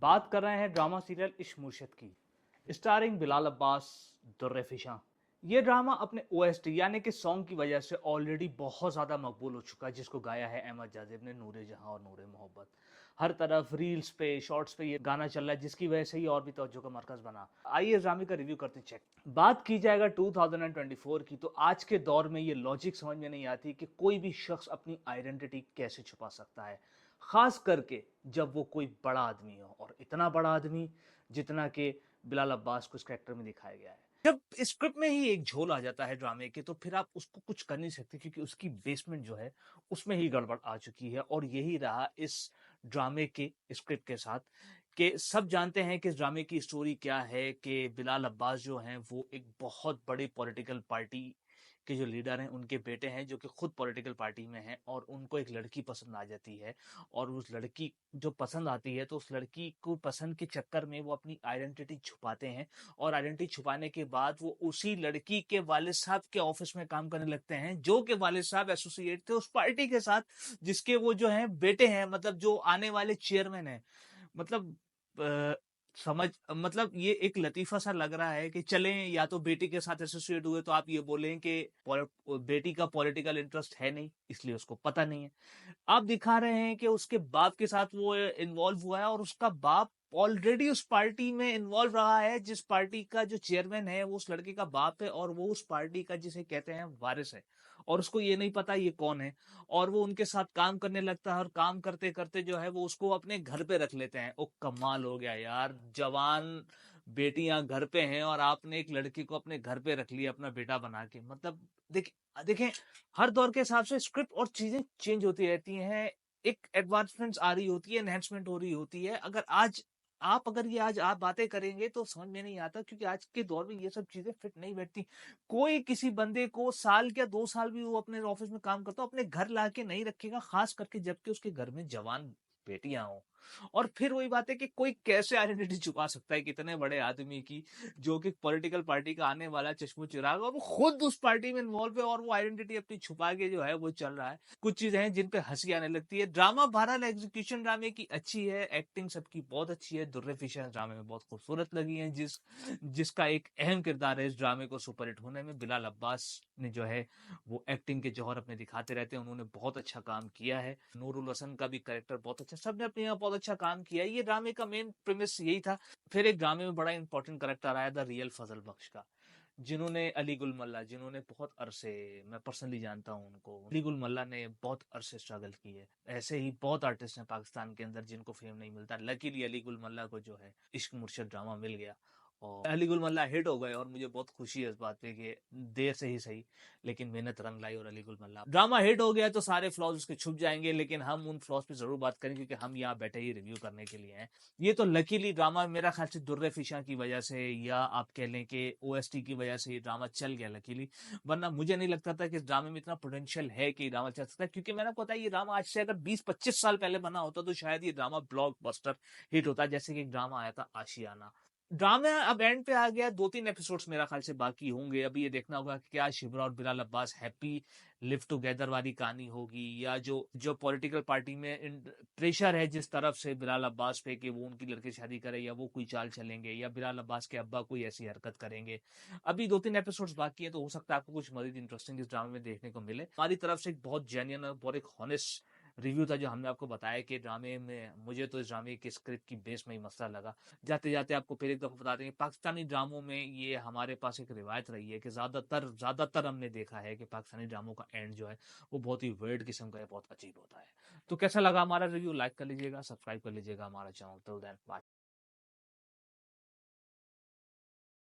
बात कर रहे हैं ड्रामा सीरियल इश्क मुर्शिद की, स्टारिंग बिलाल अब्बास, दुर्रे फिशा। ये ड्रामा अपने ओएसटी यानी कि सॉन्ग की वजह से ऑलरेडी बहुत ज़्यादा मकबूल हो चुका है, जिसको गाया है अहमद जाजिब ने, नूरे जहां और नूरे मोहब्बत। हर तरफ रील्स पे, शॉर्ट्स पे ये गाना चल रहा है, जिसकी वजह से ही और भी तवज्जो का मरकज बना। आइए इस ड्रामे का रिव्यू करते चेक। बात की जाएगा 2024 की, तो आज के दौर में ये लॉजिक समझ में नहीं आती कि कोई भी शख्स अपनी आइडेंटिटी कैसे छुपा सकता है, खास करके जब वो कोई बड़ा आदमी हो, और इतना बड़ा आदमी जितना कि बिलाल अब्बास को इस कैरेक्टर में दिखाया गया है। जब स्क्रिप्ट में ही एक झोल आ जाता है ड्रामे के, तो फिर आप उसको कुछ कर नहीं सकते, क्योंकि उसकी बेसमेंट जो है उसमें ही गड़बड़ आ चुकी है। और यही रहा इस ड्रामे के स्क्रिप्ट के साथ, कि सब जानते हैं कि इस ड्रामे की स्टोरी क्या है, कि बिलाल अब्बास जो हैं वो एक बहुत बड़ी पॉलिटिकल पार्टी के जो लीडर हैं उनके बेटे हैं, जो कि खुद पॉलिटिकल पार्टी में हैं, और उनको एक लड़की पसंद आ जाती है। और उस लड़की जो पसंद आती है, तो उस लड़की को पसंद के चक्कर में वो अपनी आइडेंटिटी छुपाते हैं। और आइडेंटिटी छुपाने के बाद वो उसी लड़की के वालिद साहब के ऑफिस में काम करने लगते हैं, जो कि वालिद साहब एसोसिएट थे उस पार्टी के साथ, जिसके वो जो है बेटे हैं, मतलब जो आने वाले चेयरमैन है। मतलब अ, समझ मतलब ये एक लतीफा सा लग रहा है कि चलें, या तो बेटी के साथ एसोसिएट हुए तो आप ये बोलें कि बेटी का पॉलिटिकल इंटरेस्ट है नहीं, इसलिए उसको पता नहीं है। आप दिखा रहे हैं कि उसके बाप के साथ वो इन्वॉल्व हुआ है, और उसका बाप ऑलरेडी उस पार्टी में इन्वॉल्व रहा है, जिस पार्टी का जो चेयरमैन है वो उस लड़के का बाप है, और वो उस पार्टी का जिसे कहते हैं वारिस है, और उसको ये नहीं पता ये कौन है। और वो उनके साथ काम करने लगता है, और काम करते करते जो है वो उसको अपने घर पे रख लेते हैं। ओ कमाल हो गया यार, जवान बेटियां घर पे हैं और आपने एक लड़की को अपने घर पे रख लिया अपना बेटा बना के। मतलब देखें, हर दौर के हिसाब से स्क्रिप्ट और चीजें चेंज होती रहती हैं, एक एडवांसमेंट्स आ रही होती है, एनहेंसमेंट हो रही होती है। अगर आप बातें करेंगे तो समझ में नहीं आता, क्योंकि आज के दौर में ये सब चीजें फिट नहीं बैठती। कोई किसी बंदे को साल या 2 साल भी वो अपने ऑफिस में काम करता हो, अपने घर लाके नहीं रखेगा, खास करके जबकि उसके घर में जवान बेटियां हो। और फिर वही बात है कि कोई कैसे आइडेंटिटी छुपा सकता है कितने बड़े आदमी की, जो कि पॉलिटिकल पार्टी का आने वाला चश्मो चिराग, और वो खुद उस पार्टी में इन्वॉल्व है, और वो आइडेंटिटी अपनी छुपा के जो है वो चल रहा है। कुछ चीजें हैं जिन पे हंसी आने लगती है। ड्रामा बहरहाल एग्जीक्यूशन ड्रामे की अच्छी है, एक्टिंग सबकी बहुत अच्छी है। दुर्रे फिशर ड्रामे में बहुत खूबसूरत लगी है, जिसका एक अहम किरदार है इस ड्रामे को सुपरहिट होने में। बिलाल अब्बास ने जो है वो एक्टिंग के जौहर अपने दिखाते रहते हैं, उन्होंने बहुत अच्छा काम किया है। नूरुल हसन का भी कैरेक्टर बहुत अच्छा, सबने अपने यहाँ बहुत अच्छा काम किया है। ये ड्रामे का मेन प्रेमिस यही था। फिर एक ड्रामे में बड़ा इंपॉर्टेंट कैरेक्टर आया था रियल फजल बख्श का, जिन्होंने अली गुल मल्ला, जिन्होंने बहुत अरसे, मैं पर्सनली जानता हूँ उनको, अली गुल मल्ला ने बहुत अरसे स्ट्रगल की है। ऐसे ही बहुत आर्टिस्ट हैं पाकिस्तान के अंदर जिनको फेम नहीं मिलता। लकीली अली गुल मल्ला को जो है इश्क मुर्शिद ड्रामा मिल गया, और अली गुल मल्ला हिट हो गए। और मुझे बहुत खुशी है इस बात पे कि देर से ही सही, लेकिन मेहनत रंग लाई, और अली गुल मल्ला ड्रामा हिट हो गया तो सारे फ्लॉज उसके छुप जाएंगे, लेकिन हम उन फ्लॉज पे जरूर बात करेंगे, क्योंकि हम यहाँ बैठे ही रिव्यू करने के लिए हैं। ये तो लकीली ड्रामा मेरा ख्याल से दुर्रे फिशा की वजह से, या आप कह लें कि ओएसटी की वजह से ये ड्रामा चल गया लकीली। वरना मुझे नहीं लगता था कि इस ड्रामे में इतना पोटेंशियल है कि ड्रामा चल सकता है, क्योंकि मैंने आपको बताया ये ड्रामा आज से अगर 20-25 साल पहले बना होता तो शायद ये ड्रामा ब्लॉकबस्टर हिट होता, जैसे कि एक ड्रामा आया था आशियाना। ड्रामा अब एंड पे आ गया, 2-3 एपिसोड्स मेरा ख्याल से बाकी होंगे। अभी ये देखना होगा कि क्या शिबरा और Bilal Abbas happy live together वाली कहानी होगी, या जो जो पॉलिटिकल पार्टी में प्रेशर है जिस तरफ से बिलाल अब्बास पे कि वो उनकी लड़की शादी करे, या वो कोई चाल चलेंगे, या बिलाल अब्बास के अब्बा कोई ऐसी हरकत करेंगे। अभी 2-3 एपिसोड्स बाकी है, तो हो सकता है आपको कुछ मजीद इंटरेस्टिंग इस ड्रामे में देखने को मिले। हमारी तरफ से एक बहुत जेन्युइन और बहुत एक हॉनेस्ट रिव्यू था जो हमने आपको बताया कि ड्रामे में, मुझे तो इस ड्रामे के स्क्रिप्ट की बेस में ही मसला लगा। जाते जाते आपको फिर एक दफा बता दें, पाकिस्तानी ड्रामों में ये हमारे पास एक रिवायत रही है कि ज्यादातर हमने देखा है कि पाकिस्तानी ड्रामों का एंड जो है वो बहुत ही वर्ड किस्म का है, बहुत अजीब होता है। तो कैसा लगा हमारा रिव्यू, लाइक कर लीजिएगा, सब्सक्राइब कर लीजिएगा हमारा चैनल। Till then bye.